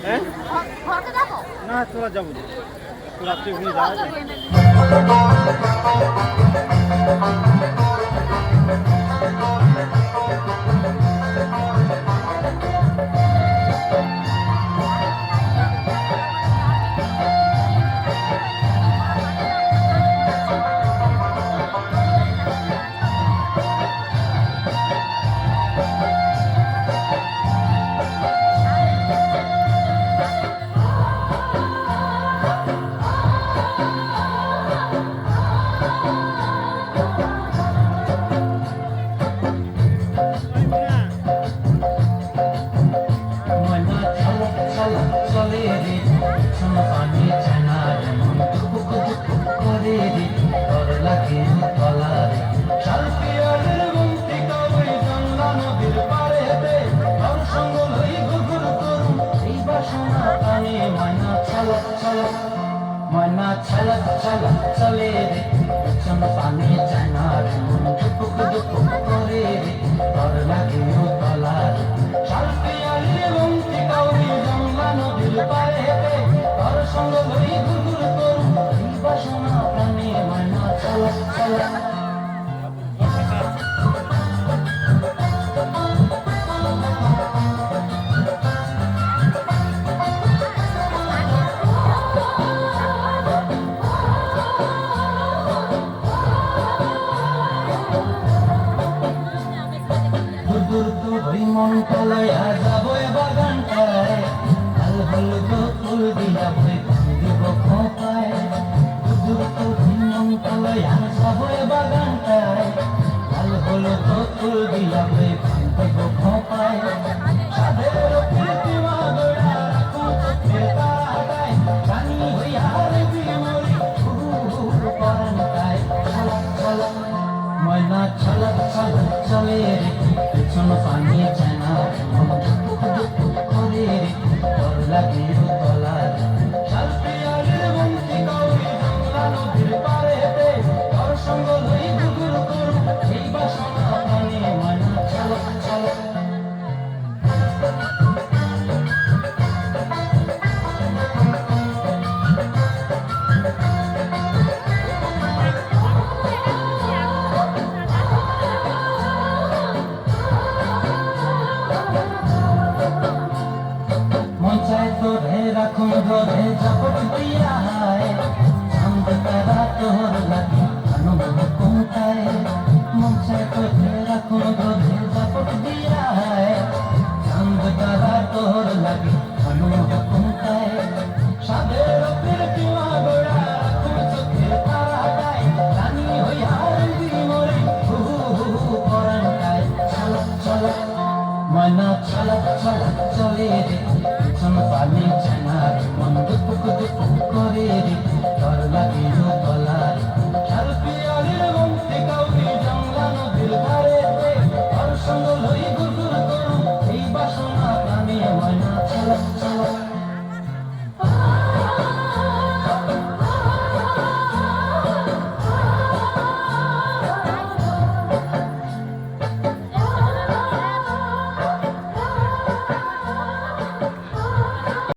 হ্যাঁ না তোরা যাবো রাত্রে ওখানে যাওয়া যায় ময়না ছলক ছলক চলে রে পেছন পানি যায় না রে মন দুপুক দুপুক করে রে তোর লাগে তলা রে শালপিয়ালির বন্তি কাউরি জংলা নদীর পারে রে তোর সঙ্গ লই ঘুরঘুর করু এই বাসনা প্রাণে ময়না ছলক ছলক মন তলাইয়া যাবো বাগানটায় লাল হলুদ ফুল দিয়া বই দিব খোপায় মন তলাইয়া যাবো বাগানটায় লাল হলুদ ফুল দিয়া বই দিব খোপায় সাদের প্রীতিমা গোড়া রাখো চোখের তারায় রানী হইয়া রে বিমরি পরানটায় ছলক ছলক ময়না ছলক ছলক চলে রে পেছন পানি যায় না দুপুক দুপুক করে রে তোর লাগে তলা রে শালপিয়ালির বন্তি কাউরি জংলা নদীর পারে রে তোর সঙ্গ লই ঘুরঘুর করু এই বাসনা প্রাণে ময়না ছলক ছলক রাখুন ধরে জাপট দিয়া চাঁদ তারা তোর লাগে আনন্দ কোনটায় মন চায় তোরে রাখুন ধরে জাপট দিয়া চাঁদ তারা তোর লাগে আনন্দ কোনটায় সাদের প্রীতিমা গোড়া রাখুন চোখের তারাটায় রানী হইয়া মরে পরানটায় ছলক ছলক ময়না ছলক ছলক চলে রে পেছন পানি যায় না রে মন দুপুক দুপুক করে রে তোর লাগে তলা